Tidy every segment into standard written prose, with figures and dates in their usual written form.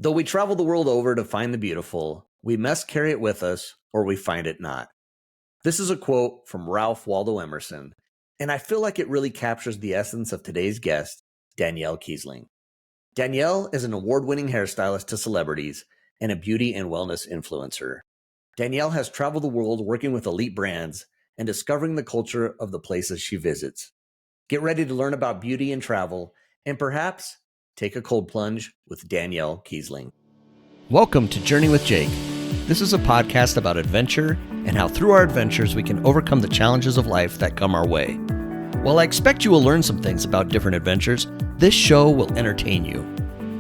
Though we travel the world over to find the beautiful, we must carry it with us or we find it not. This is a quote from Ralph Waldo Emerson, and I feel like it really captures the essence of today's guest, Danielle Keasling. Danielle is an award-winning hairstylist to celebrities and a beauty and wellness influencer. Danielle has traveled the world working with elite brands and discovering the culture of the places she visits. Get ready to learn about beauty and travel, and perhaps take a cold plunge with Danielle Keasling. Welcome to Journey with Jake. This is a podcast about adventure and how through our adventures we can overcome the challenges of life that come our way. While I expect you will learn some things about different adventures, this show will entertain you.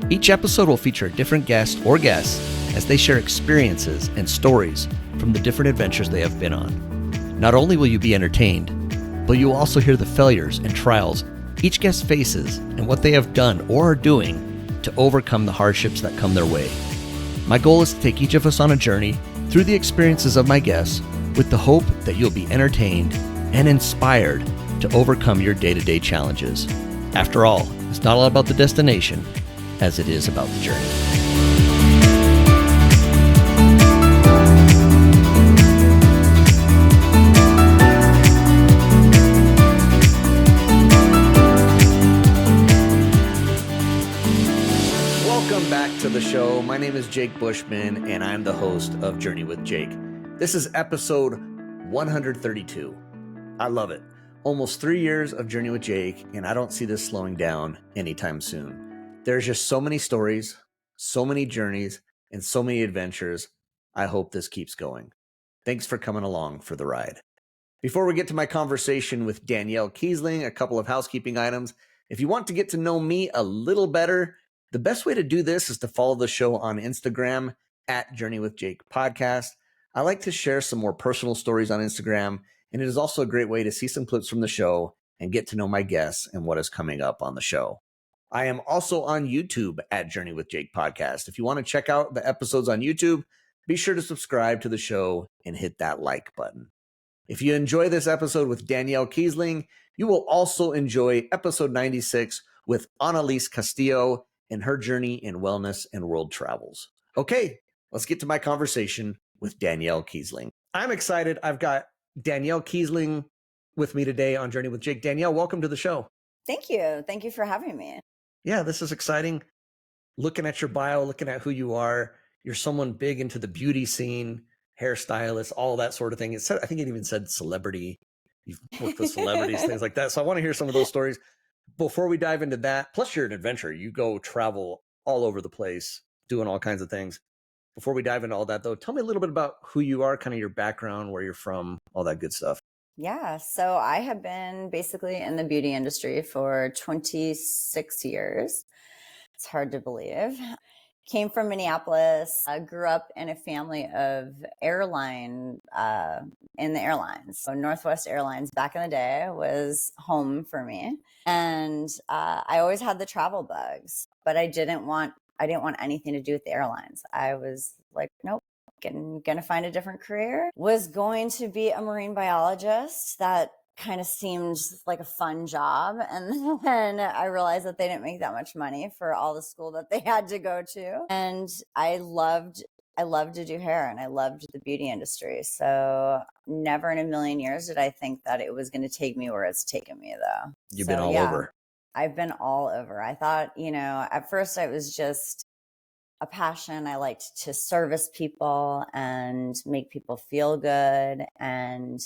Each episode will feature a different guest or guests as they share experiences and stories from the different adventures they have been on. Not only will you be entertained, but you will also hear the failures and trials each guest faces and what they have done or are doing to overcome the hardships that come their way. My goal is to take each of us on a journey through the experiences of my guests with the hope that you'll be entertained and inspired to overcome your day-to-day challenges. After all, it's not all about the destination as it is about the journey. To the show. My name is Jake Bushman, and I'm the host of Journey with Jake. This is episode 132. I love it. Almost 3 years of Journey with Jake, and I don't see this slowing down anytime soon. There's just so many stories, so many journeys, and so many adventures. I hope this keeps going. Thanks for coming along for the ride. Before we get to my conversation with Danielle Keasling, a couple of housekeeping items. If you want to get to know me a little better, the best way to do this is to follow the show on Instagram at Journey with Jake Podcast. I like to share some more personal stories on Instagram, and it is also a great way to see some clips from the show and get to know my guests and what is coming up on the show. I am also on YouTube at Journey with Jake Podcast. If you want to check out the episodes on YouTube, be sure to subscribe to the show and hit that like button. If you enjoy this episode with Danielle Keasling, you will also enjoy episode 96 with Annalise Castillo and her journey in wellness and world travels. Okay, let's get to my conversation with Danielle Keasling. I'm excited. I've got Danielle Keasling with me today on Journey with Jake. Danielle, welcome to the show. Thank you. Thank you for having me. Yeah, this is exciting. Looking at your bio, looking at who you are, you're someone big into the beauty scene, hairstylist, all that sort of thing. It said, I think it even said celebrity. You've worked with celebrities, things like that. So I want to hear some of those stories. Before we dive into that, plus you're an adventurer. You go travel all over the place, doing all kinds of things. Before we dive into all that, though, tell me a little bit about who you are, kind of your background, where you're from, all that good stuff. Yeah, so I have been basically in the beauty industry for 26 years. It's hard to believe. Came from Minneapolis, grew up in a family of in the airlines. So Northwest Airlines back in the day was home for me. And I always had the travel bugs, but I didn't want anything to do with the airlines. I was like, nope, gonna find a different career. Was going to be a marine biologist. That kind of seemed like a fun job. And then I realized that they didn't make that much money for all the school that they had to go to. And I loved to do hair, and I loved the beauty industry. So never in a million years did I think that it was going to take me where it's taken me, though. You've been all over. I've been all over. I thought, at first it was just a passion. I liked to service people and make people feel good. And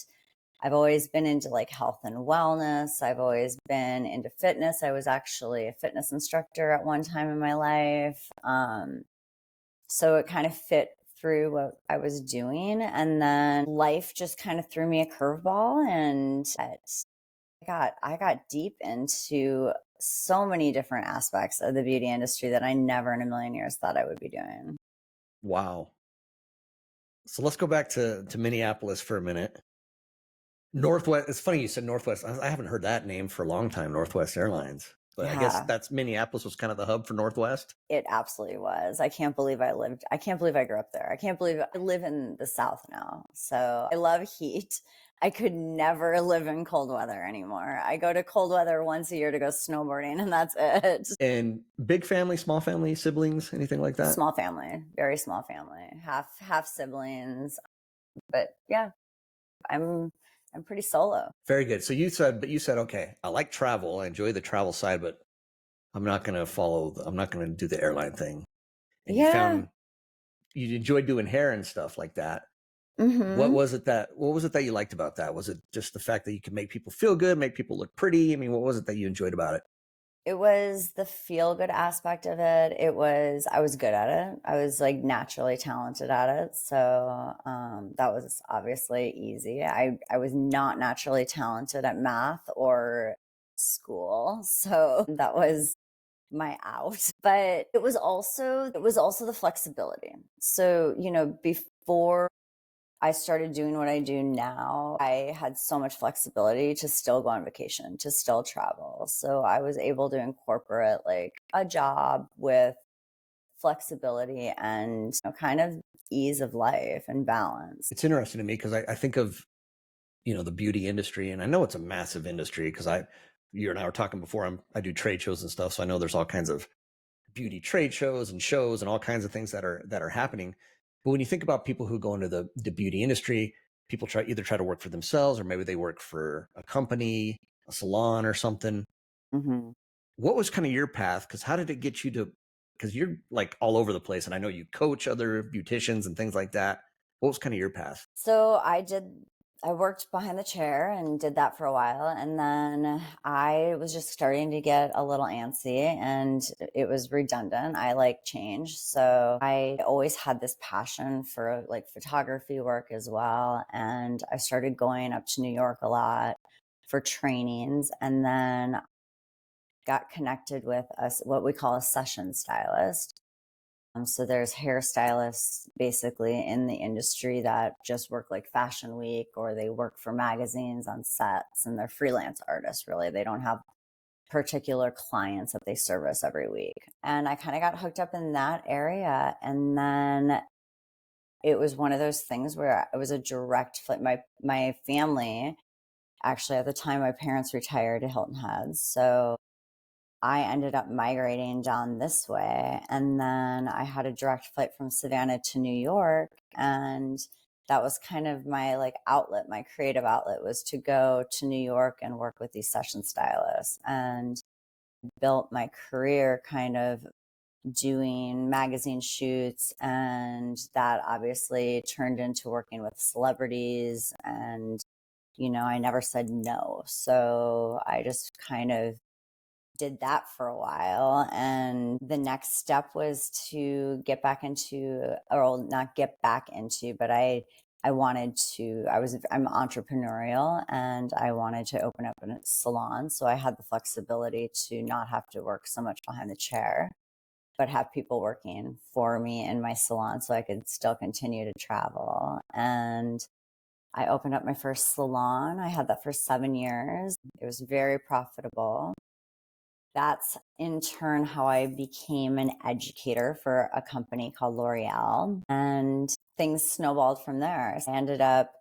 I've always been into like health and wellness. I've always been into fitness. I was actually a fitness instructor at one time in my life. So it kind of fit through what I was doing. And then life just kind of threw me a curveball, and I got deep into so many different aspects of the beauty industry that I never in a million years thought I would be doing. Wow. So let's go back to Minneapolis for a minute. Northwest. It's funny you said Northwest. I haven't heard that name for a long time. Northwest Airlines. But I guess Yeah, that's Minneapolis was kind of the hub for Northwest. it absolutely was. I can't believe I can't believe I grew up there. I can't believe I live in the South now. So I love heat. I could never live in cold weather anymore. I go to cold weather once a year to go snowboarding, and that's it. And big family, small family, siblings, anything like that? Small family, very small family, half siblings. But yeah, I'm I'm pretty solo. Very good. So but you said, okay, I like travel. I enjoy the travel side, but I'm not going to do the airline thing. And Yeah. you enjoyed doing hair and stuff like that. Hmm. What was it that you liked about that? Was it just the fact that you could make people feel good, make people look pretty? I mean, what was it that you enjoyed about it? It was the feel good aspect of it. I was good at it. I was like naturally talented at it. So that was obviously easy. I was not naturally talented at math or school. So that was my out. But it was also the flexibility. So, before I started doing what I do now, I had so much flexibility to still go on vacation, to still travel. So I was able to incorporate like a job with flexibility and kind of ease of life and balance. It's interesting to me because I think of, the beauty industry, and I know it's a massive industry because you and I were talking before, I do trade shows and stuff. So I know there's all kinds of beauty trade shows and all kinds of things that are happening. But when you think about people who go into the beauty industry, people try to work for themselves, or maybe they work for a company, a salon or something. Hmm. What was kind of your path? Because how did it get you to? Because you're like all over the place, and I know you coach other beauticians and things like that. What was kind of your path? So I worked behind the chair and did that for a while. And then I was just starting to get a little antsy and it was redundant. I like change. So I always had this passion for like photography work as well. And I started going up to New York a lot for trainings and then got connected with us, what we call a session stylist. So there's hairstylists basically in the industry that just work like Fashion Week or they work for magazines on sets and they're freelance artists really. They don't have particular clients that they service every week. And I kind of got hooked up in that area. And then it was one of those things where it was a direct flip. My family, actually at the time, my parents retired to Hilton Head. So I ended up migrating down this way. And then I had a direct flight from Savannah to New York. And that was kind of my like outlet, my creative outlet was to go to New York and work with these session stylists and built my career kind of doing magazine shoots. And that obviously turned into working with celebrities. And, I never said no. So I just kind of did that for a while. And the next step was to get back into, or not get back into, but I'm entrepreneurial and I wanted to open up a salon. So I had the flexibility to not have to work so much behind the chair, but have people working for me in my salon so I could still continue to travel. And I opened up my first salon. I had that for 7 years. It was very profitable. That's in turn how I became an educator for a company called L'Oreal, and things snowballed from there. I ended up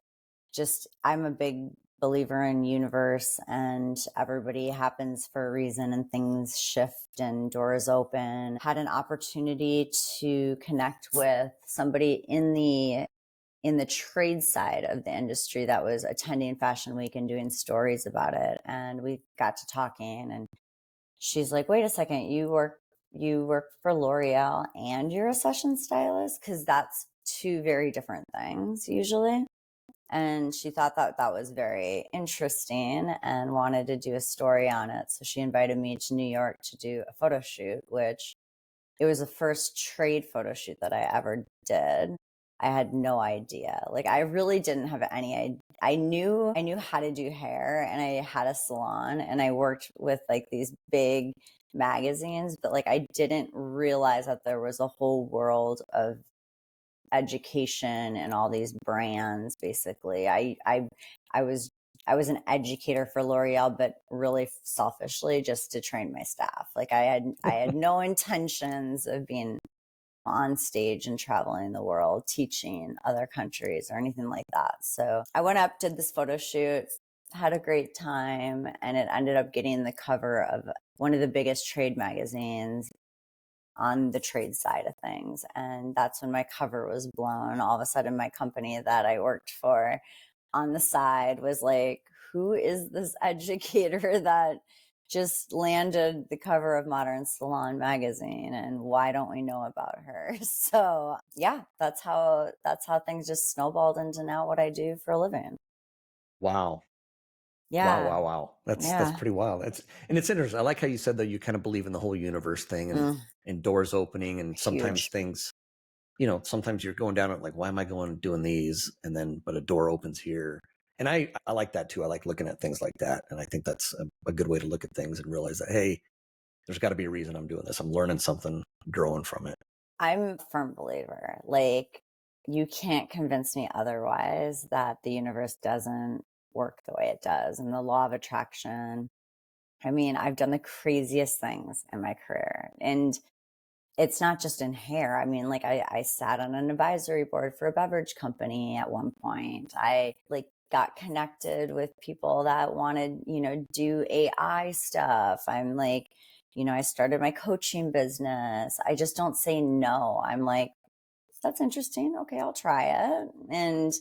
I'm a big believer in universe and everybody happens for a reason and things shift and doors open. Had an opportunity to connect with somebody in the trade side of the industry that was attending Fashion Week and doing stories about it. And we got to talking and she's like, wait a second, you work for L'Oreal and you're a session stylist? Because that's two very different things usually. And she thought that that was very interesting and wanted to do a story on it. So she invited me to New York to do a photo shoot, which it was the first trade photo shoot that I ever did. I had no idea. Like I really didn't have any idea. I knew how to do hair and I had a salon and I worked with like these big magazines, but like I didn't realize that there was a whole world of education and all these brands basically. I was I was an educator for L'Oreal, but really selfishly just to train my staff. Like I had no intentions of being on stage and traveling the world, teaching other countries or anything like that. So I went up, did this photo shoot, had a great time, and it ended up getting the cover of one of the biggest trade magazines on the trade side of things. And that's when my cover was blown. All of a sudden, my company that I worked for on the side was like, who is this educator that just landed the cover of Modern Salon magazine, and why don't we know about her? So yeah, that's how things just snowballed into now what I do for a living. Wow. Wow, Yeah. wow, wow. That's Yeah. pretty wild. And it's interesting. I like how you said that you kind of believe in the whole universe thing Mm, and doors opening and sometimes huge. things, you know, sometimes you're going down it like, why am I going doing these? And then but a door opens here. And I like that too. I like looking at things like that. And I think that's a good way to look at things and realize that, hey, there's got to be a reason I'm doing this. I'm learning something, growing from it. I'm a firm believer. Like, you can't convince me otherwise that the universe doesn't work the way it does. And the law of attraction. I mean, I've done the craziest things in my career. And it's not just in hair. I mean, like I sat on an advisory board for a beverage company at one point. I like got connected with people that wanted, do AI stuff. I'm like, I started my coaching business. I just don't say no. I'm like, that's interesting. Okay, I'll try it. And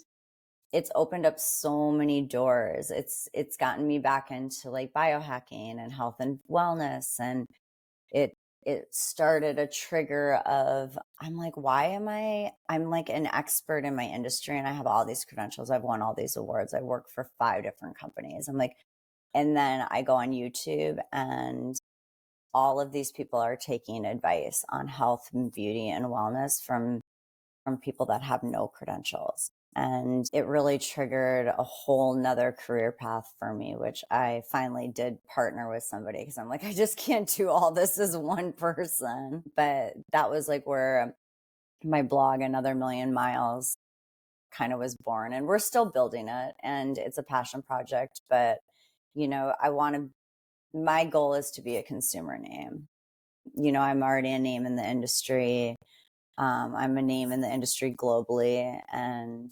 it's opened up so many doors. It's gotten me back into like biohacking and health and wellness, and it started a trigger of, I'm like, why am I'm like an expert in my industry and I have all these credentials. I've won all these awards. I work for 5 different companies. I'm like, and then I go on YouTube and all of these people are taking advice on health and beauty and wellness from people that have no credentials. And it really triggered a whole nother career path for me, which I finally did partner with somebody because I'm like, I just can't do all this as one person. But that was like where my blog, Another Million Miles, kind of was born. And we're still building it. And it's a passion project. But, my goal is to be a consumer name. I'm already a name in the industry. I'm a name in the industry globally. And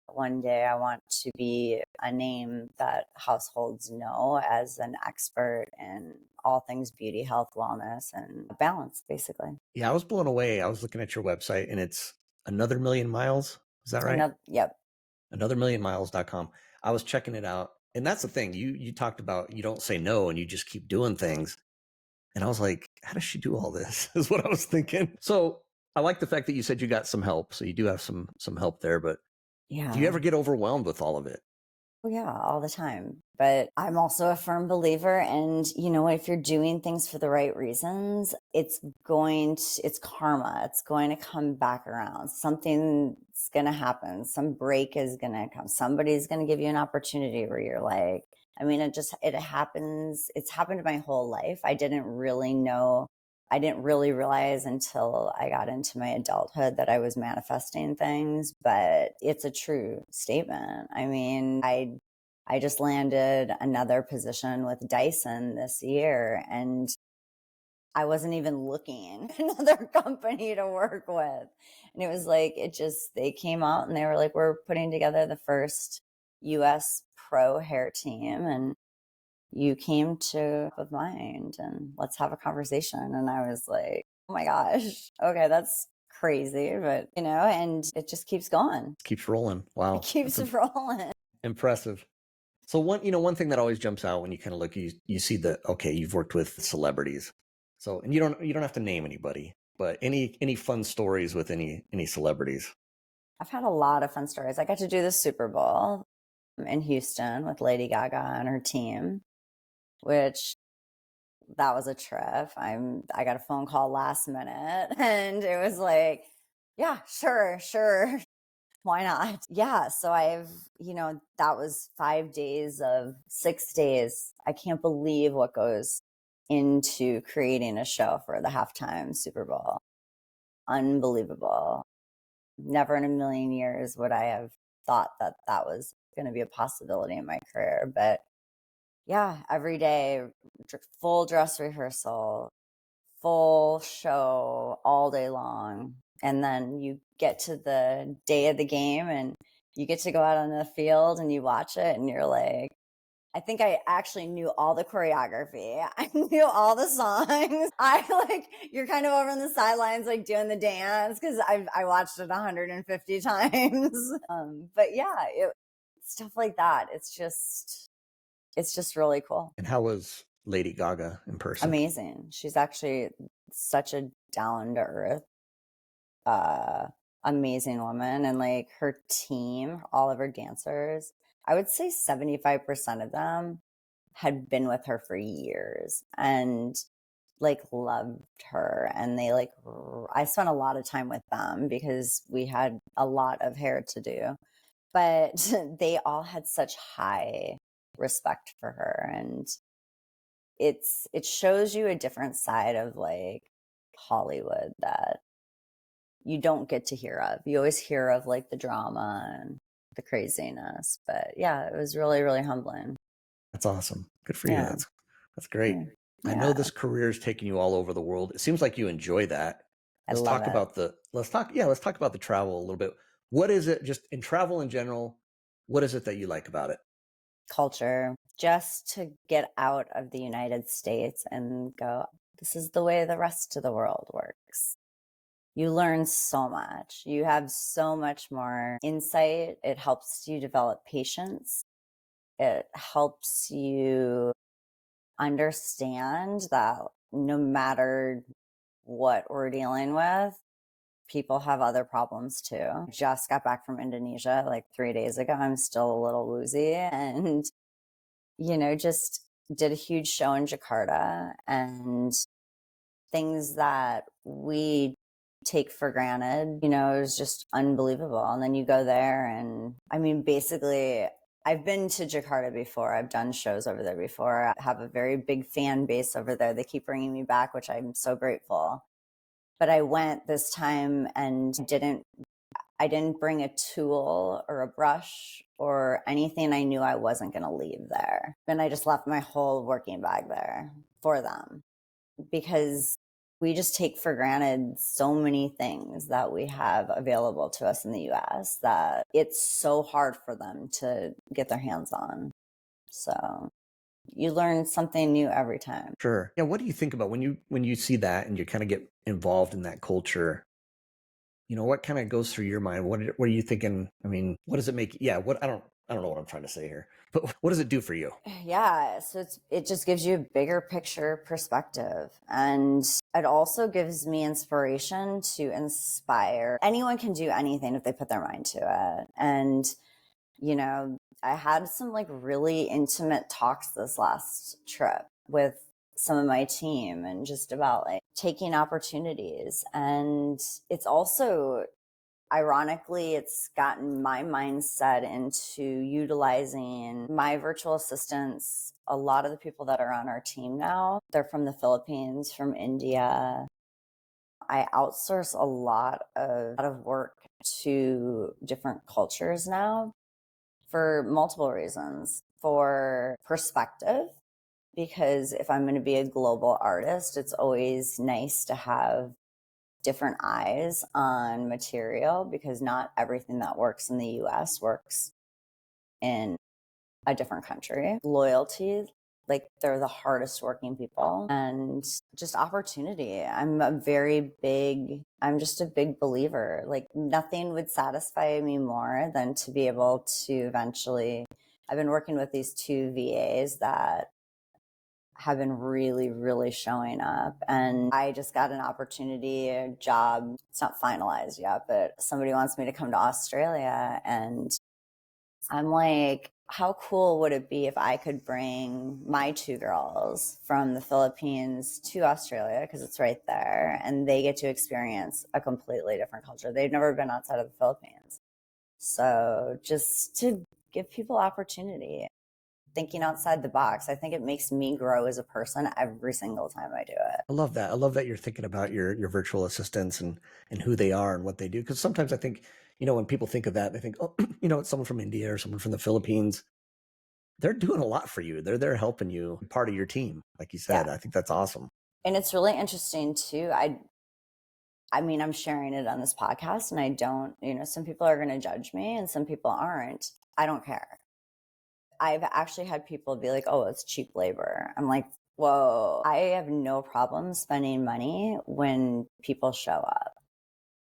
one day I want to be a name that households know as an expert in all things beauty, health, wellness, and balance, basically. Yeah, I was blown away. I was looking at your website and it's another million miles. Is that right? Yep. Anothermillionmiles.com. I was checking it out. And that's the thing. You talked about you don't say no and you just keep doing things. And I was like, how does she do all this? Is what I was thinking. So I like the fact that you said you got some help. So you do have some help there, but do you Yeah. ever get overwhelmed with all of it? Oh, yeah, all the time. But I'm also a firm believer. And, if you're doing things for the right reasons, it's karma. It's going to come back around. Something's going to happen. Some break is going to come. Somebody's going to give you an opportunity where you're like, I mean, it happens. It's happened my whole life. I didn't really realize until I got into my adulthood that I was manifesting things, but it's a true statement. I mean, I just landed another position with Dyson this year, and I wasn't even looking another company to work with. And it was like, they came out and they were like, we're putting together the first US pro hair team. And you came to of mind and let's have a conversation. And I was like, oh my gosh, okay, that's crazy. But, and it just keeps going. Keeps rolling. It Wow. keeps rolling. Impressive. So one thing that always jumps out when you kind of look, you see that, okay, you've worked with celebrities. So, and you don't have to name anybody, but any fun stories with any celebrities? I've had a lot of fun stories. I got to do the Super Bowl in Houston with Lady Gaga and her team, which that was a trip. I got a phone call last minute and it was like, yeah, sure. Why not? Yeah. So that was 5 days of 6 days. I can't believe what goes into creating a show for the halftime Super Bowl. Unbelievable. Never in a million years would I have thought that was going to be a possibility in my career. But yeah, every day, full dress rehearsal, full show all day long. And then you get to the day of the game and you get to go out on the field and you watch it and you're like, I think I actually knew all the choreography. I knew all the songs. You're kind of over on the sidelines, like doing the dance because I watched it 150 times. But yeah, stuff like that. It's just really cool. And how was Lady Gaga in person? Amazing. She's actually such a down to earth, amazing woman. And like her team, all of her dancers, I would say 75% of them had been with her for years and like loved her. And they I spent a lot of time with them because we had a lot of hair to do, but they all had such high respect for her. And it shows you a different side of like Hollywood that you don't get to hear of. You always hear of like the drama and the craziness, but yeah, it was really, really humbling. That's awesome. Good for you. Yeah. That's great. Yeah. I know this career is taking you all over the world. It seems like you enjoy that. I love it. Let's talk about the travel a little bit. What is it just in travel in general? What is it that you like about it? Culture, just to get out of the United States and go, this is the way the rest of the world works. You learn so much. You have so much more insight. It helps you develop patience. It helps you understand that no matter what we're dealing with, people have other problems too. Just got back from Indonesia like 3 days ago. I'm still a little woozy and, just did a huge show in Jakarta, and things that we take for granted, it was just unbelievable. And then you go there and basically I've been to Jakarta before. I've done shows over there before. I have a very big fan base over there. They keep bringing me back, which I'm so grateful. But I went this time and I didn't bring a tool or a brush or anything. I knew I wasn't going to leave there. And I just left my whole working bag there for them because we just take for granted so many things that we have available to us in the US that it's so hard for them to get their hands on. So you learn something new every time. Sure. Yeah. What do you think about when you see that and you kind of get involved in that culture? What kind of goes through your mind? What are you thinking? What does it make? Yeah. I don't know what I'm trying to say here, but what does it do for you? Yeah. So it just gives you a bigger picture perspective. And it also gives me inspiration to inspire. Anyone can do anything if they put their mind to it. And, I had some like really intimate talks this last trip with some of my team and just about like taking opportunities. And it's also, ironically, it's gotten my mindset into utilizing my virtual assistants. A lot of the people that are on our team now, they're from the Philippines, from India. I outsource a lot of work to different cultures now for multiple reasons. For perspective, because if I'm going to be a global artist, it's always nice to have different eyes on material because not everything that works in the US works in a different country. Loyalty, like they're the hardest working people, and just opportunity. I'm just a big believer. Like nothing would satisfy me more than to be able to eventually, I've been working with these two VAs that have been really, really showing up. And I just got an opportunity, a job. It's not finalized yet, but somebody wants me to come to Australia. And I'm like, how cool would it be if I could bring my two girls from the Philippines to Australia, because it's right there, and they get to experience a completely different culture. They've never been outside of the Philippines. So just to give people opportunity. thinking outside the box. I think it makes me grow as a person every single time I do it. I love that. I love that you're thinking about your virtual assistants and who they are and what they do. Because sometimes I think, when people think of that, they think, oh, it's someone from India or someone from the Philippines. They're doing a lot for you. They're there helping you, part of your team, like you said. Yeah. I think that's awesome. And it's really interesting too. I mean, I'm sharing it on this podcast, and I don't, some people are going to judge me and some people aren't. I don't care. I've actually had people be like, oh, it's cheap labor. I'm like, whoa, I have no problem spending money when people show up.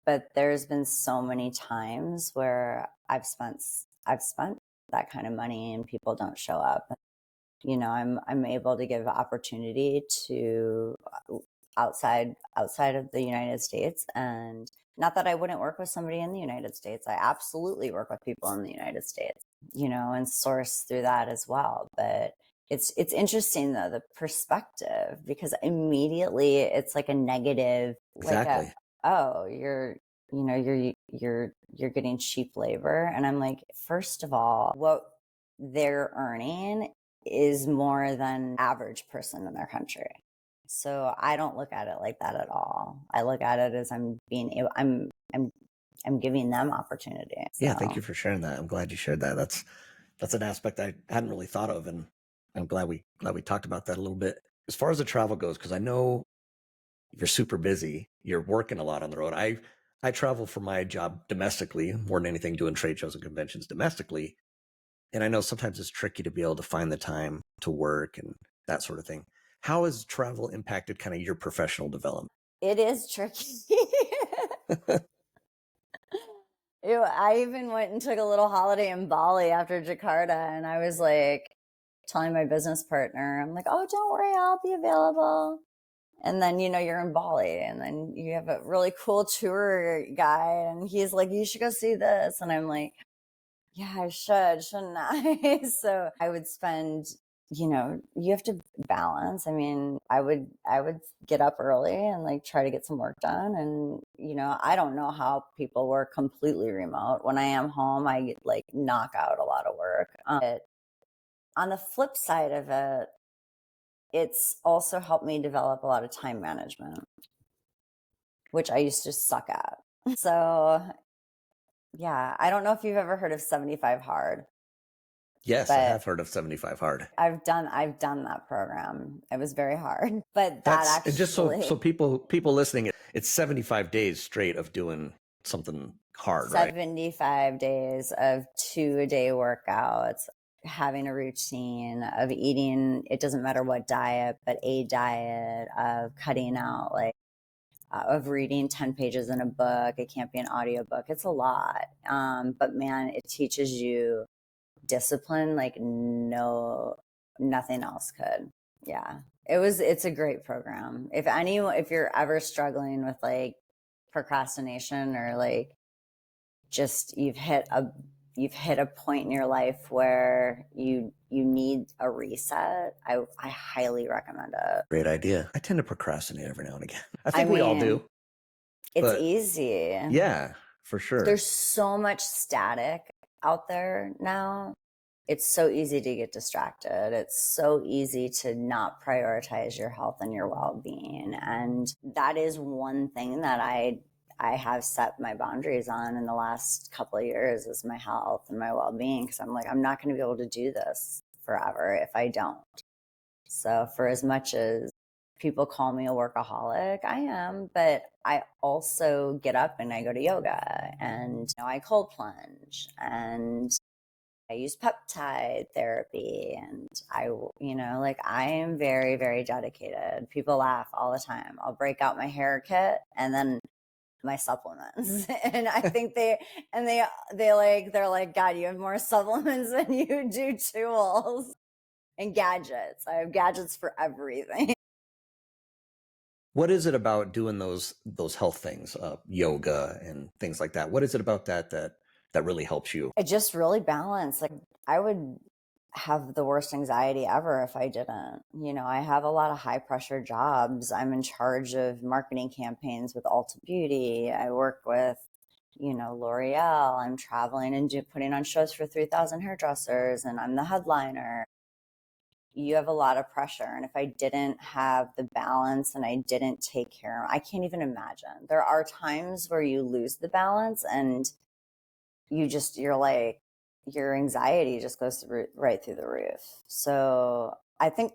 But there's been so many times where I've spent that kind of money and people don't show up. I'm able to give opportunity to outside of the United States. And not that I wouldn't work with somebody in the United States. I absolutely work with people in the United States, and source through that as well. But it's interesting though, the perspective, because immediately it's like a negative, Exactly. oh, you're getting cheap labor. And I'm like, first of all, what they're earning is more than average person in their country. So I don't look at it like that at all. I look at it as I'm giving them opportunity. So. Yeah, thank you for sharing that. I'm glad you shared that. That's an aspect I hadn't really thought of, and I'm glad we talked about that a little bit. As far as the travel goes, because I know you're super busy, you're working a lot on the road. I travel for my job domestically more than anything, doing trade shows and conventions domestically. And I know sometimes it's tricky to be able to find the time to work and that sort of thing. How has travel impacted kind of your professional development? It is tricky. I even went and took a little holiday in Bali after Jakarta, and I was like telling my business partner, I'm like, oh, don't worry, I'll be available. And then, you're in Bali, and then you have a really cool tour guy, and he's like, you should go see this. And I'm like, yeah, I shouldn't I? So I would spend, you have to balance. I mean, I would get up early and like try to get some work done. And, I don't know how people work completely remote. When I am home, I like knock out a lot of work. On the flip side of it, it's also helped me develop a lot of time management, which I used to suck at. So yeah, I don't know if you've ever heard of 75 Hard. Yes, I have heard of 75 Hard. I've done that program. It was very hard, but That's just so people listening, it's 75 days straight of doing something hard, 75 days of 2-a-day workouts, having a routine of eating. It doesn't matter what diet, but a diet of cutting out of reading 10 pages in a book. It can't be an audiobook. It's a lot. But man, it teaches you discipline like nothing else could. Yeah. It's a great program. If you're ever struggling with like procrastination, or like just you've hit a point in your life where you need a reset, I highly recommend it. Great idea. I tend to procrastinate every now and again. I think we all do. It's easy. Yeah, for sure. There's so much static out there now. It's so easy to get distracted. It's so easy to not prioritize your health and your well-being. And that is one thing that I have set my boundaries on in the last couple of years, is my health and my well-being. Because I'm like, I'm not going to be able to do this forever if I don't. So for as much as people call me a workaholic, I am, but I also get up and I go to yoga, and I cold plunge, and I use peptide therapy, and I am very, very dedicated. People laugh all the time. I'll break out my hair kit and then my supplements. And I think they're like, God, you have more supplements than you do tools and gadgets. I have gadgets for everything. What is it about doing those health things, yoga and things like that? What is it about that really helps you? It just really balanced. Like, I would have the worst anxiety ever if I didn't. I have a lot of high pressure jobs. I'm in charge of marketing campaigns with Ulta Beauty. I work with, L'Oreal. I'm traveling and putting on shows for 3,000 hairdressers, and I'm the headliner. you have a lot of pressure. And if I didn't have the balance and I didn't take care, I can't even imagine. There are times where you lose the balance and you're like, your anxiety just goes right through the roof. So I think,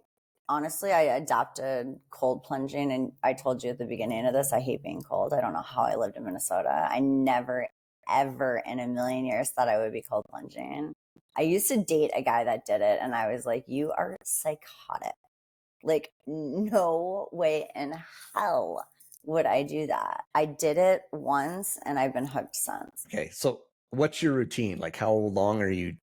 honestly, I adopted cold plunging. And I told you at the beginning of this, I hate being cold. I don't know how I lived in Minnesota. I never, ever in a million years thought I would be cold plunging. I used to date a guy that did it, and I was like, you are psychotic. Like, no way in hell would I do that. I did it once, and I've been hooked since. Okay, so what's your routine? Like, how long are you?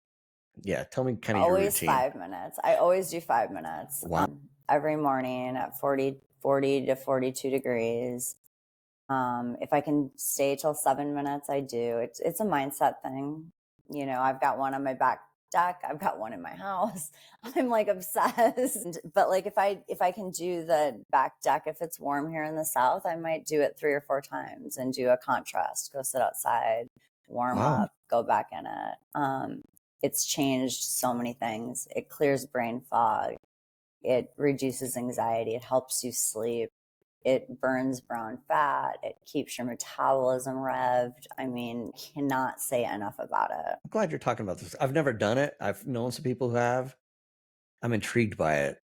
Yeah, tell me kind of your Always routine. 5 minutes. I always do 5 minutes. Wow. Every morning at 40 to 42 degrees. If I can stay till 7 minutes, I do. It's a mindset thing. You know, I've got one on my back deck. I've got one in my house. I'm like obsessed. But like if I can do the back deck, if it's warm here in the South, I might do it 3 or 4 times and do a contrast. Go sit outside, warm up, go back in it. It's changed so many things. It clears brain fog. It reduces anxiety. It helps you sleep. It burns brown fat. It keeps your metabolism revved. I mean, cannot say enough about it. I'm glad you're talking about this. I've never done it. I've known some people who have. I'm intrigued by it.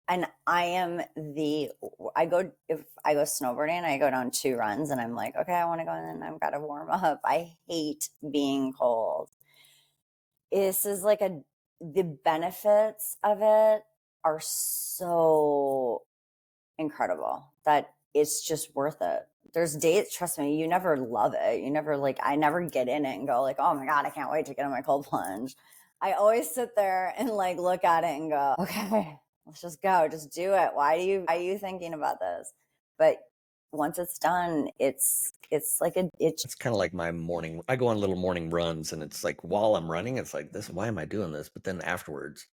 And if I go snowboarding, I go down 2 runs and I'm like, okay, I want to go in and I've got to warm up. I hate being cold. This is like the benefits of it are so incredible that it's just worth it. There's days, trust me, you never love it. You never I never get in it and go like, oh my God, I can't wait to get in my cold plunge. I always sit there and look at it and go, okay, let's just go, just do it. Why are you thinking about this? But once it's done, it's kind of like my morning. I go on little morning runs, and it's like while I'm running, it's like this. Why am I doing this? But then afterwards,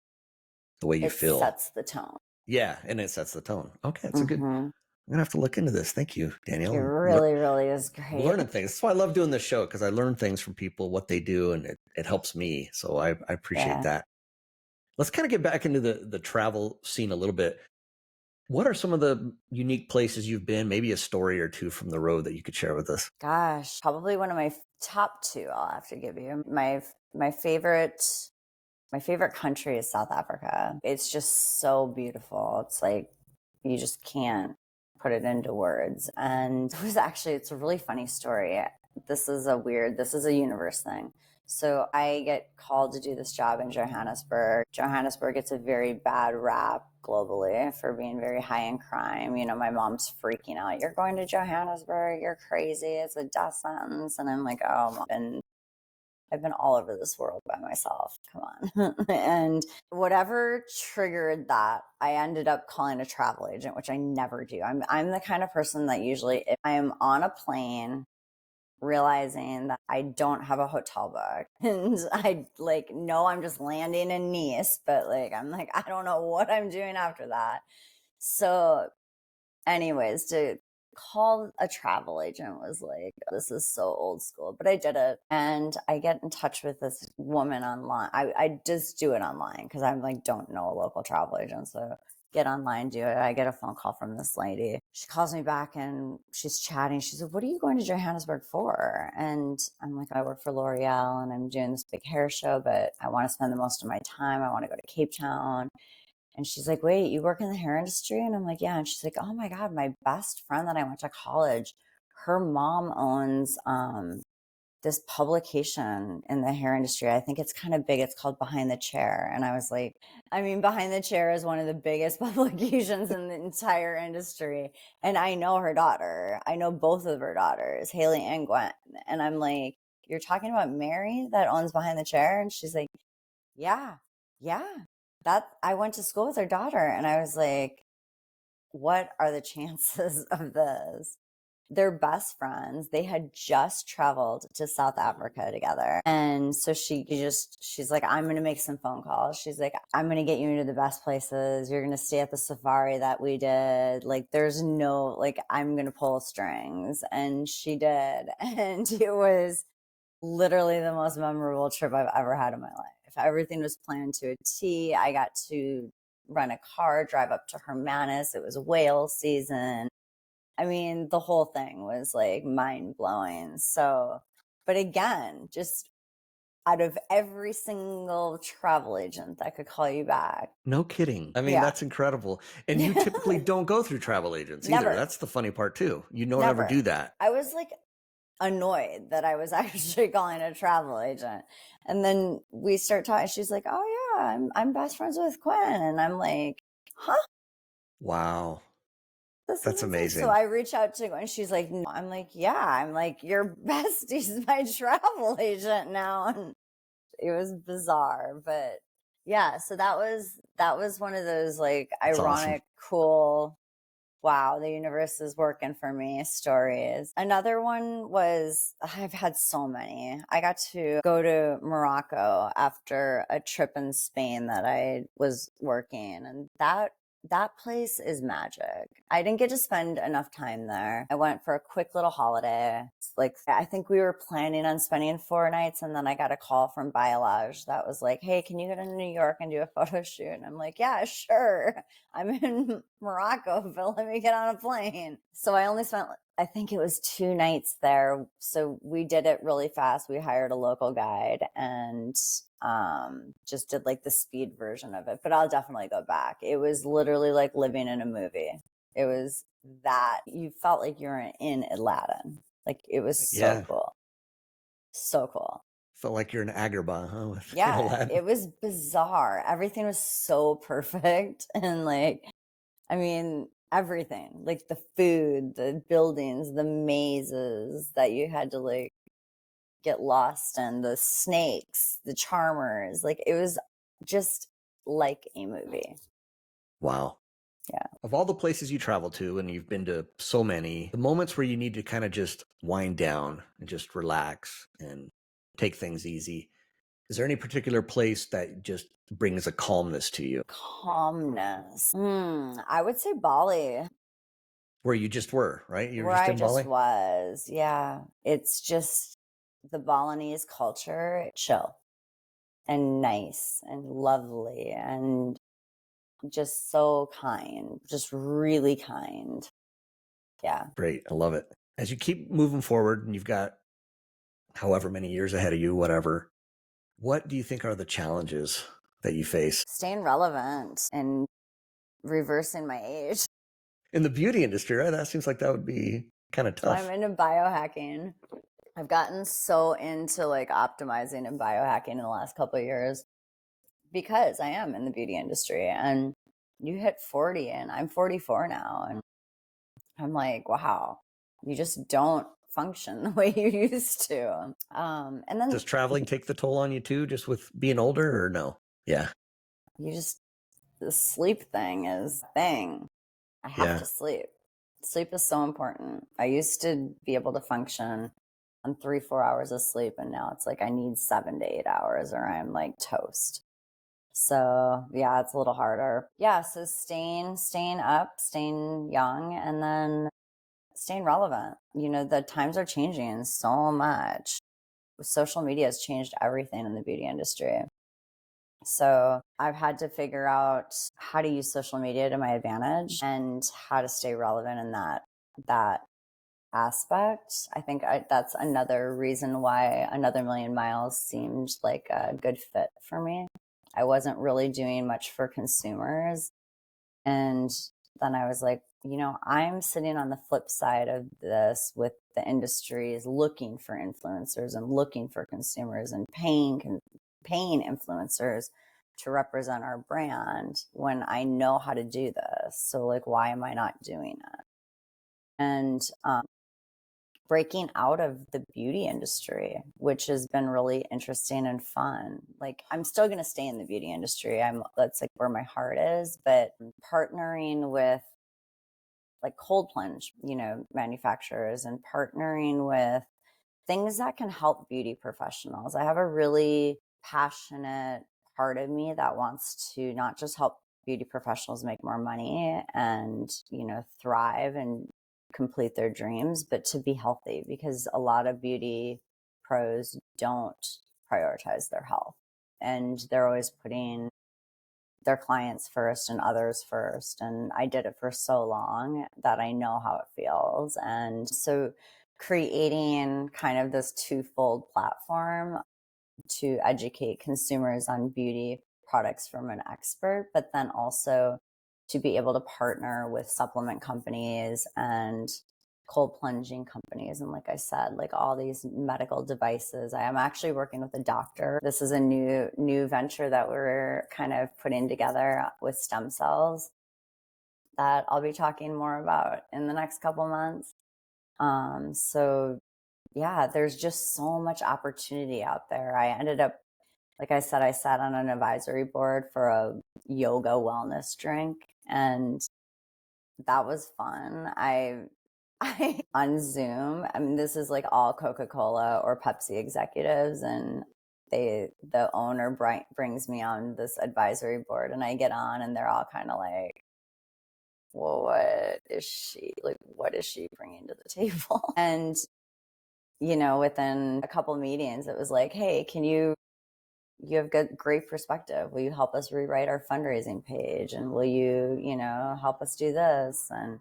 the way you feel sets the tone. Yeah, and it sets the tone. Okay, it's a good. I'm gonna have to look into this. Thank you, Danielle. It really is great. Learning things. That's why I love doing this show, because I learn things from people, what they do, and it helps me. So I appreciate that. Let's kind of get back into the travel scene a little bit. What are some of the unique places you've been? Maybe a story or two from the road that you could share with us. Gosh, probably one of my top 2 I'll have to give you. My favorite country is South Africa. It's just so beautiful. It's like you just can't put it into words. And it's a really funny story. This is a universe thing. So I get called to do this job in Johannesburg. Johannesburg gets a very bad rap globally for being very high in crime. You know, my mom's freaking out. You're going to Johannesburg. You're crazy. It's a death sentence. And I'm like, oh, and I've been all over this world by myself. Come on. And whatever triggered that, I ended up calling a travel agent, which I never do. I'm the kind of person that usually, if I am on a plane realizing that I don't have a hotel book and I know I'm just landing in Nice, but I'm like, I don't know what I'm doing after that. So anyways, to call a travel agent was like, this is so old school, but I did it. And I get in touch with this woman online. I just do it online because I'm don't know a local travel agent. So get online, do it. I get a phone call from this lady. She calls me back and she's chatting. She's like, what are you going to Johannesburg for? And I'm like, I work for L'Oreal and I'm doing this big hair show, but I want to spend the most of my time. I want to go to Cape Town. And she's like, wait, you work in the hair industry? And I'm like, yeah. And she's like, oh my God, my best friend that I went to college, her mom owns this publication in the hair industry. I think it's kind of big. It's called Behind the Chair. And I was like, Behind the Chair is one of the biggest publications in the entire industry. And I know her daughter. I know both of her daughters, Haley and Gwen. And I'm like, you're talking about Mary that owns Behind the Chair? And she's like, yeah. That I went to school with her daughter. And I was like, what are the chances of this? They're best friends. They had just traveled to South Africa together. And so she's like, I'm going to make some phone calls. She's like, I'm going to get you into the best places. You're going to stay at the safari that we did. There's no, I'm going to pull strings. And she did. And it was literally the most memorable trip I've ever had in my life. Everything was planned to a T. I got to rent a car, drive up to Hermanus. It was whale season. I mean, the whole thing was like mind blowing. So, but again, just out of every single travel agent that could call you back. No kidding. I mean, Yeah. that's incredible. And you typically don't go through travel agents either. Never. That's the funny part too. You don't ever Never. do that. I was like annoyed that I was actually calling a travel agent. And then we start talking. She's like, "Oh yeah, I'm best friends with Quinn." And I'm like, "Huh? Wow. This is That's insane." So amazing. I reach out to, and she's like, "No." I'm like, "Yeah." I'm like, "Your bestie's my travel agent now." And it was bizarre, but yeah. So that was one of those like That's awesome. ironic, cool, wow, the universe is working for me stories. Another one was, I've had so many. I got to go to Morocco after a trip in Spain that I was working, and that place is magic. I didn't get to spend enough time there. I went for a quick little holiday. It's like, I think we were planning on spending 4 nights, and then I got a call from biologist that was like, "Hey, can you go to New York and do a photo shoot?" And I'm like, "Yeah, sure. I'm in Morocco, but let me get on a plane." So I only spent, I think it was 2 nights there. So we did it really fast. We hired a local guide and just did like the speed version of it. But I'll definitely go back. It was literally like living in a movie. It was that you felt like you were in Aladdin. Like it was so Yeah. cool. So cool. Felt like you're an Agrabah, huh? With Yeah, Aladdin. it was bizarre. Everything was so perfect. And like, I mean, everything, like the food, the buildings, the mazes that you had to like get lost in, the snakes, the charmers. Like it was just like a movie. Wow. Yeah. Of all the places you travel to, and you've been to so many, the moments where you need to kind of just wind down and just relax and take things easy, is there any particular place that just brings a calmness to you Calmness. I would say Bali, where you just were, right? You were where just I in just Bali? was. Yeah. It's just the Balinese culture, chill and nice and lovely and just so kind, just really kind. Yeah. Great. I love it. As you keep moving forward and you've got however many years ahead of you, whatever, what do you think are the challenges that you face Staying relevant and reversing my age. in the beauty industry, right? That seems like that would be kind of So I'm tough. into biohacking. I've gotten so into like optimizing and biohacking in the last couple of years because I am in the beauty industry, and you hit 40 and I'm 44 now, and I'm like, wow, you just don't function the way you used to. And then Does traveling take the toll on you too, just with being older or no? Yeah. you just, the sleep thing is a thing. I have Yeah. to sleep. Sleep is so important. I used to be able to function on 3, 4 hours of sleep, and now it's like I need 7 to 8 hours or I'm like toast. So yeah, it's a little harder. Yeah, so staying up, staying young, and then staying relevant. You know, the times are changing so much. Social media has changed everything in the beauty industry. So I've had to figure out how to use social media to my advantage and how to stay relevant in that aspect. I think that's another reason why Another Million Miles seemed like a good fit for me. I wasn't really doing much for consumers. And then I was like, you know, I'm sitting on the flip side of this with the industries looking for influencers and looking for consumers and paying influencers to represent our brand when I know how to do this. So like, why am I not doing it? And breaking out of the beauty industry, which has been really interesting and fun. Like I'm still going to stay in the beauty industry. That's like where my heart is, but partnering with like cold plunge, you know, manufacturers and partnering with things that can help beauty professionals. I have a really passionate part of me that wants to not just help beauty professionals make more money and, you know, thrive and complete their dreams, but to be healthy, because a lot of beauty pros don't prioritize their health. and they're always putting their clients first and others first. And I did it for so long that I know how it feels. And so creating kind of this twofold platform to educate consumers on beauty products from an expert, but then also to be able to partner with supplement companies and cold plunging companies. And like I said, like all these medical devices. I am actually working with a doctor. This is a new venture that we're kind of putting together with stem cells that I'll be talking more about in the next couple months. So yeah, there's just so much opportunity out there. I ended up, like I said, I sat on an advisory board for a yoga wellness drink, and that was fun. I on Zoom, I mean, this is like all Coca-Cola or Pepsi executives, and the owner brings me on this advisory board, and I get on, and they're all kind of like, well, what is she bringing to the table? And within a couple meetings, it was like, hey, you have great perspective. Will you help us rewrite our fundraising page? And will you, help us do this? And,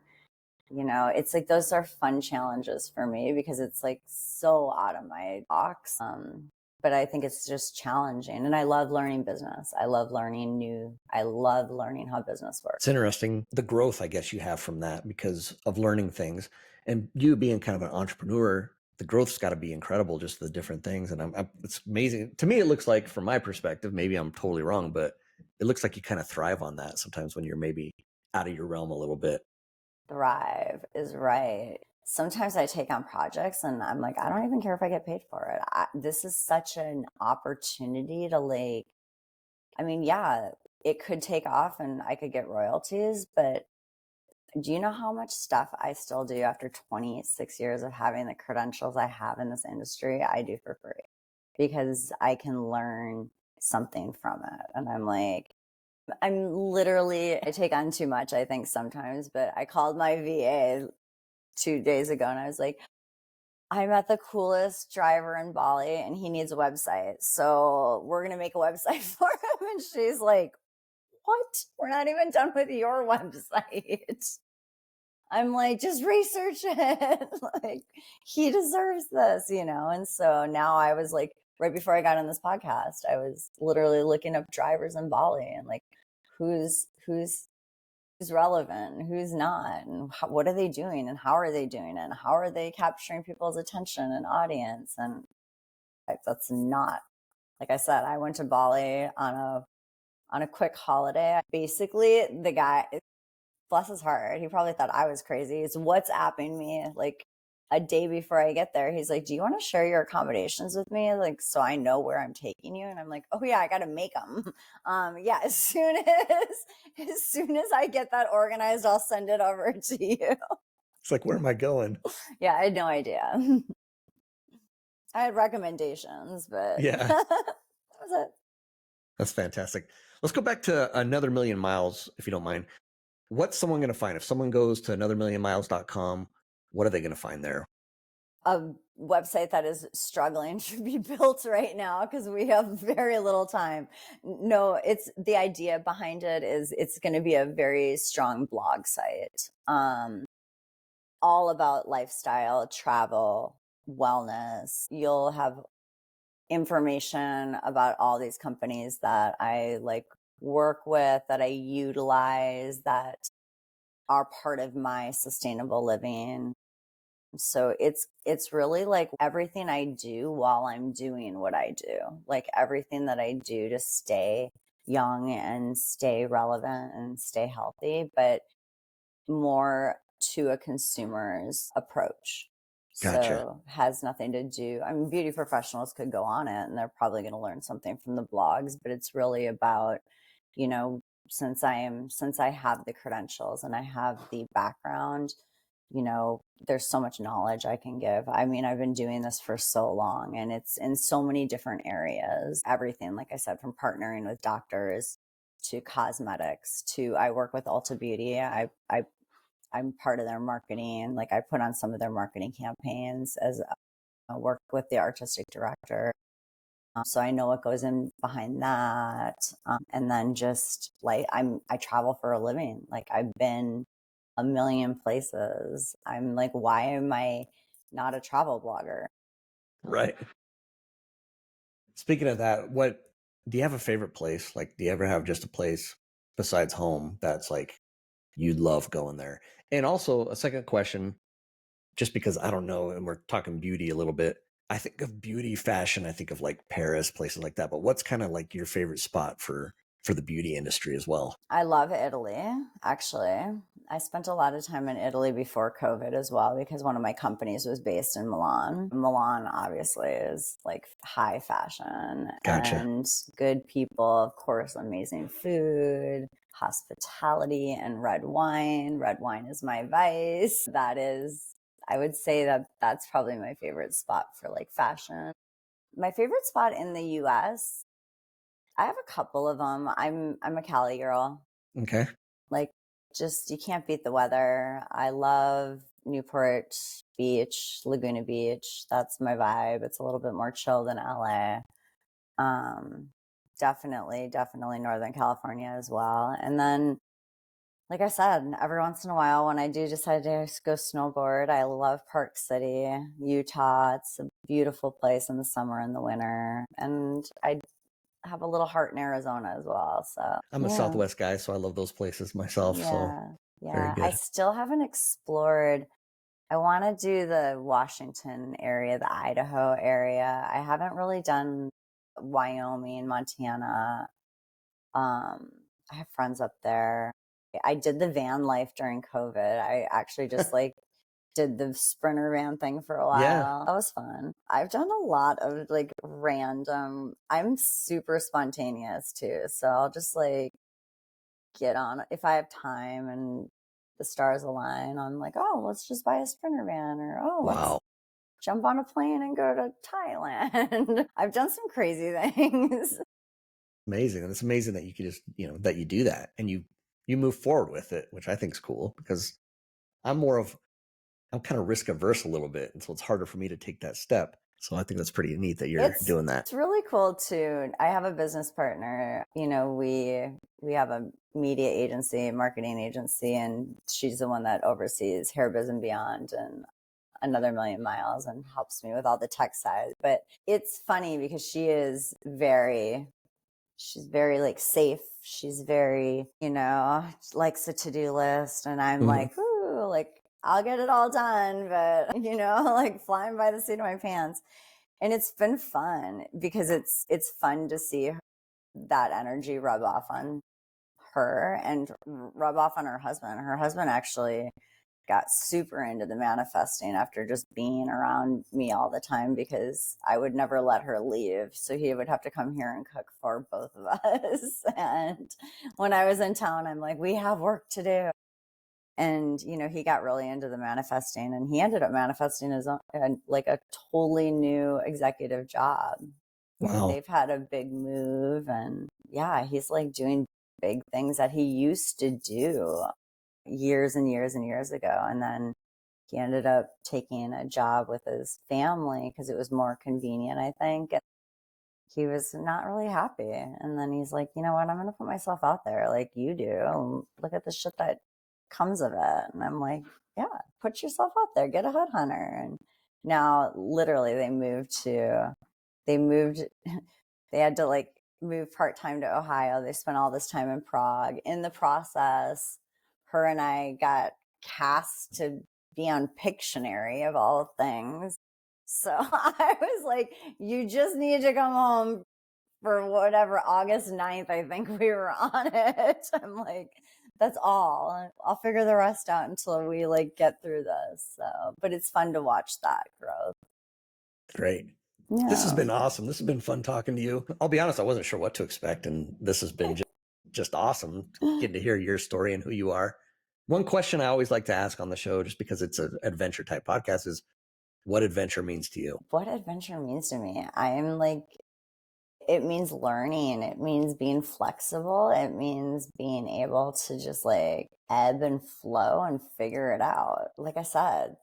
it's like, those are fun challenges for me because it's like so out of my box. But I think it's just challenging. And I love learning business. I love learning how business works. It's interesting, the growth, I guess, you have from that because of learning things. And you being kind of an entrepreneur, the growth's got to be incredible, just the different things. And it's amazing. To me, it looks like, from my perspective, maybe I'm totally wrong, but it looks like you kind of thrive on that sometimes when you're maybe out of your realm a little bit. Thrive is right. Sometimes I take on projects and I'm like, I don't even care if I get paid for it. This is such an opportunity to yeah, it could take off and I could get royalties, but do you know how much stuff I still do after 26 years of having the credentials I have in this industry? I do for free because I can learn something from it. And I take on too much, I think sometimes, but I called my VA 2 days ago and I was like, I met the coolest driver in Bali and he needs a website. So we're going to make a website for him. And she's like, what? We're not even done with your website. I'm like, just research it. Like, he deserves this, And so now I was like, right before I got on this podcast, I was literally looking up drivers in Bali and like, who's relevant, who's not, and what are they doing, and how are they doing it, and how are they capturing people's attention and audience. And that's not, like I said, I went to Bali on a quick holiday. Basically, the guy, bless his heart, he probably thought I was crazy. He's WhatsApping me like a day before I get there. He's like, do you want to share your accommodations with me? Like, so I know where I'm taking you. And I'm like, oh yeah, I got to make them. Yeah. As soon as I get that organized, I'll send it over to you. It's like, where am I going? Yeah. I had no idea. I had recommendations, but Yeah, that was it. that's fantastic. Let's go back to Another Million Miles, if you don't mind. What's someone going to find? If someone goes to anothermillionmiles.com, what are they going to find there? A website that is struggling to be built right now because we have very little time. No, it's the idea behind it is it's going to be a very strong blog site, all about lifestyle, travel, wellness. You'll have information about all these companies that I work with, that I utilize, that are part of my sustainable living. So it's really like everything I do while I'm doing what I do, like everything that I do to stay young and stay relevant and stay healthy, but more to a consumer's approach. Gotcha. So has nothing to do, I mean, beauty professionals could go on it and they're probably going to learn something from the blogs, but it's really about, since I have the credentials and I have the background, there's so much knowledge I can give. I mean, I've been doing this for so long and it's in so many different areas. Everything, like I said, from partnering with doctors to cosmetics to I work with Ulta Beauty. I'm part of their marketing. Like I put on some of their marketing campaigns as I work with the artistic director. So I know what goes in behind that. And then just like I travel for a living. Like I've been a million places. I'm like, why am I not a travel blogger? Right. Speaking of that, what do you have a favorite place? Like, do you ever have just a place besides home that's like you love going there? And also, a second question, just because I don't know, and we're talking beauty a little bit. I think of beauty, fashion. I think of like Paris, places like that. But what's kind of like your favorite spot for the beauty industry as well? I love Italy, actually. I spent a lot of time in Italy before COVID as well because one of my companies was based in Milan. Milan, obviously, is like high fashion Gotcha. and good people, of course, amazing food, hospitality, and red wine. Red wine is my vice. That is, I would say that that's probably my favorite spot for like fashion. My favorite spot in the US, I have a couple of them. I'm a Cali girl. Okay. Like, just you can't beat the weather. I love Newport Beach, Laguna Beach. That's my vibe. It's a little bit more chill than LA. Um, definitely Northern California as well. And then, like I said, every once in a while when I do decide to go snowboard, I love Park City, Utah. It's a beautiful place in the summer and the winter. And I have a little heart in Arizona as well. So I'm a yeah. Southwest guy, so I love those places myself. So Yeah. very Yeah. I good. still haven't explored. I want to do the Washington area, the Idaho area. I haven't really done Wyoming, Montana. Um, I have friends up there. I did the van life during COVID. I actually just like did the sprinter van thing for a Yeah. while. That was fun. I've done a lot of like random, I'm super spontaneous too. So I'll just like get on if I have time and the stars align. I'm like, oh, let's just buy a sprinter van, or oh, let's Wow. jump on a plane and go to Thailand. I've done some crazy things. Amazing. And it's amazing that you could just, that you do that and you move forward with it, which I think is cool because I'm more of I'm kind of risk averse a little bit, and so it's harder for me to take that step. So I think that's pretty neat that you're doing that. It's really cool too. I have a business partner. We have a media agency, marketing agency, and she's the one that oversees Hair Biz and Beyond and another million miles and helps me with all the tech side. But it's funny because she's very like safe. She's very, likes a to-do list. And I'm Hmm. like, ooh, like I'll get it all done, but like flying by the seat of my pants. And it's been fun because it's fun to see that energy rub off on her and rub off on her husband. Her husband actually got super into the manifesting after just being around me all the time because I would never let her leave. So he would have to come here and cook for both of us. And when I was in town, I'm like, we have work to do. And, he got really into the manifesting and he ended up manifesting his own, like a totally new executive job. Wow. They've had a big move and yeah, he's like doing big things that he used to do years and years and years ago. And then he ended up taking a job with his family because it was more convenient, I think. And he was not really happy. And then he's like, you know what? I'm going to put myself out there like you do. Look at the shit that comes of it. And I'm like, yeah, put yourself out there, get a headhunter. And now literally they moved, they had to like move part time to Ohio. They spent all this time in Prague. In the process, her and I got cast to be on Pictionary of all things. So I was like, you just need to come home for whatever, August 9th, I think we were on it. I'm like, that's all. I'll figure the rest out until we like get through this. So, but it's fun to watch that growth. Great. This has Yeah. been awesome. This has been fun talking to you. I'll be honest, I wasn't sure what to expect, and this has been just awesome getting to hear your story and who you are. One question I always like to ask on the show, just because it's an adventure type podcast, is what adventure means to you. What adventure means to me. I'm like, it means learning. It means being flexible. It means being able to just like ebb and flow and figure it out. Like I said,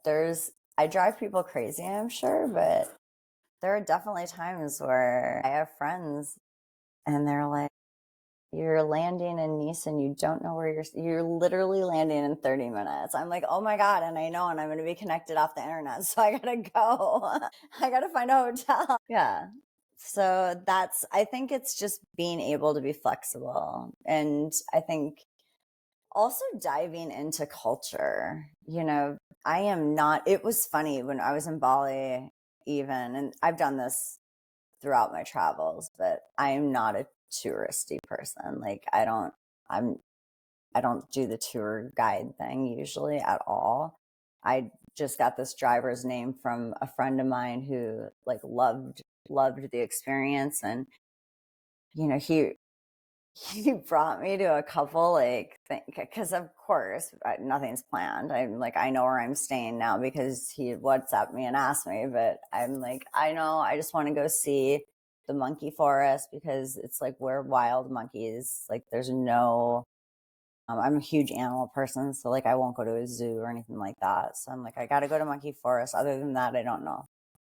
I drive people crazy, I'm sure, but There are definitely times where I have friends and they're like, you're landing in Nice and you don't know where you're literally landing in 30 minutes. I'm like, oh my God. And I know, and I'm going to be connected off the internet. So I got to go. I got to find a hotel. Yeah. So I think it's just being able to be flexible. And I think also diving into culture, it was funny when I was in Bali even, and I've done this throughout my travels, but I am not a touristy person. Like I don't do the tour guide thing usually at all. I just got this driver's name from a friend of mine who like loved the experience, and he brought me to a couple because of course nothing's planned. I'm like, I know where I'm staying now because he WhatsApped me and asked me, but I'm like, I know, I just want to go see the monkey forest because it's like where wild monkeys, like there's no, I'm a huge animal person. So like, I won't go to a zoo or anything like that. So I'm like, I got to go to monkey forest. Other than that, I don't know.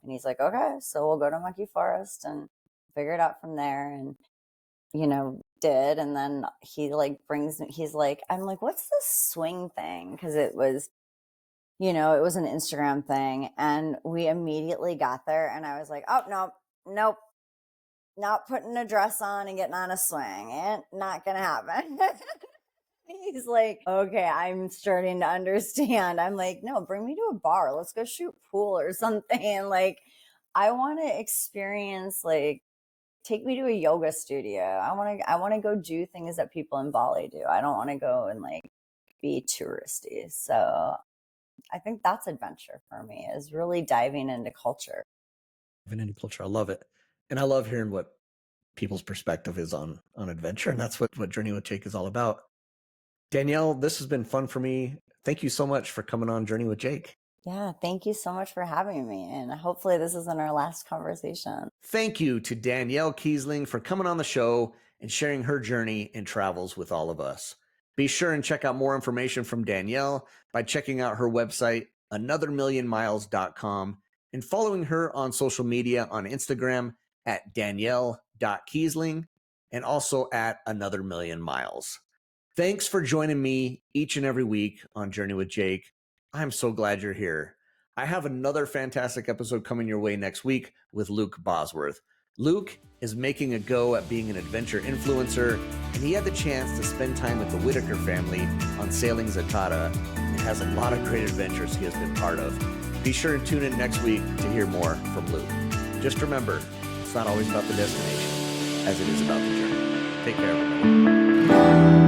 And he's like, okay, so we'll go to monkey forest and figure it out from there. And did. And then he like he's like, I'm like, what's this swing thing? Because it was an Instagram thing. And we immediately got there and I was like, oh, nope, not putting a dress on and getting on a swing. Not going to happen. He's like, okay, I'm starting to understand. I'm like, no, bring me to a bar. Let's go shoot pool or something. Like, I want to experience like, take me to a yoga studio. I want to go do things that people in Bali do. I don't want to go and like be touristy. So I think that's adventure for me, is really diving into culture. Diving into culture. I love it. And I love hearing what people's perspective is on adventure. And that's what Journey with Jake is all about. Danielle, this has been fun for me. Thank you so much for coming on Journey with Jake. Yeah, thank you so much for having me. And hopefully this isn't our last conversation. Thank you to Danielle Keasling for coming on the show and sharing her journey and travels with all of us. Be sure and check out more information from Danielle by checking out her website, anothermillionmiles.com, and following her on social media on Instagram at Danielle.Keasling and also at Another Million Miles. Thanks for joining me each and every week on Journey with Jake. I'm so glad you're here. I have another fantastic episode coming your way next week with Luke Bosworth. Luke is making a go at being an adventure influencer, and he had the chance to spend time with the Whitaker family on Sailing Zatata and has a lot of great adventures he has been part of. Be sure and tune in next week to hear more from Luke. Just remember, it's not always about the destination as it is about the journey. Take care, everybody.